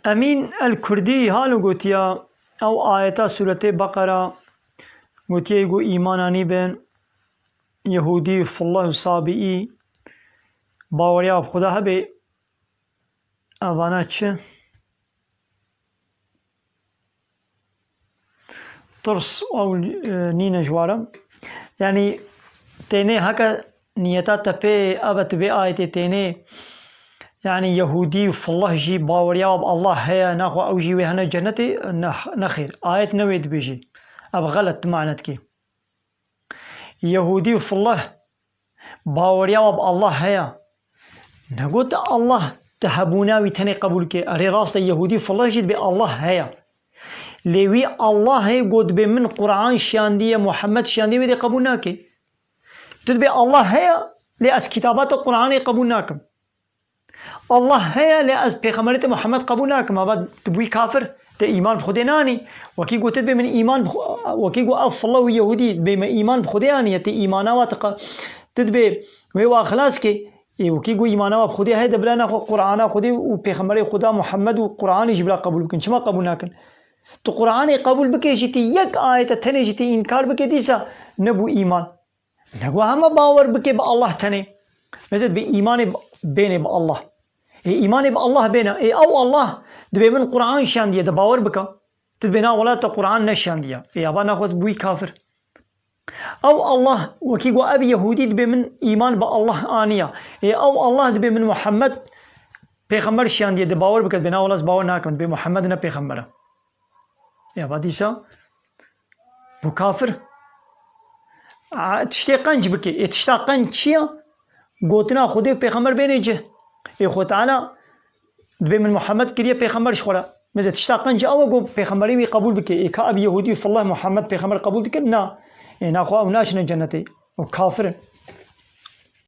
أمين الكردي هالو قوتيا أو آيات سورة بقرة قوتيا يقول إيماناني بين يهودي فالله صابئي باوريا بخدا هبي أبانا چه طرس أو نينا جوارم يعني تيني هكا نيتا تبي أبت بي آيتي تيني يعني يهودي فالله جي باوريا الله هيا ناخو أو جي وهنا جنتي نخير آيت نويد بيجي أب غلط معناتك يهودي فالله باوريا الله هيا نقول الله تهبونا ويتني قبول كي أري راست يهودي فالله جيد بي الله هيا لوي الله هي قد بمن قرآن شاندية محمد شاندية ودي قبولناكي تدبي الله هيا لأس كتابات القرآن قبولناكم الله هيا لأس بيغمرت محمد قبولناكم أبا تبوي كافر تا إيمان بخديناني وكي قلت تدبي من إيمان وكي قلت أف الله ويهودي بما إيمان بخدياني تا إيمانا واتقا تدبي ويوا خلاص كي وكي قلت إيمانا بخدي هيدا بلانا قرآن خدي وبيغمرت خدا محمد وقرآن يجبلا قبول بكن شما قبولناكن تو قرآن قبول بكي جيتي يك آية تاني جيتي إنكار بكي ديسا نبو إيمان نقول هم باور بكي بالله تاني مثل بإيمان بيني بالله إيمان بالله بينا أو الله دبي من قرآن شان دي باور بكا تدبينا ولا تقرآن نشان دي أبا ناخد بوي كافر أو الله وكي قو أبي يهودي دبي من إيمان بالله آنية أو الله دبي من محمد بيغمبر شان دي باور بكا بينا ولا باور ناكم دبي محمد نا بيغمبر يا باديسا بو كافر تشتاقنج بكي تشتاقنج شيا قوتنا خودي بيغمبر بينيجه خود تعالى دبي من محمد كريه بيغمبر شخورا ماذا تشتاقنج او قو بيغمبري قبول بكي كأب يهودي فالله محمد بيغمبر قبول دكنا انا خو ناشنا جنتي وكافر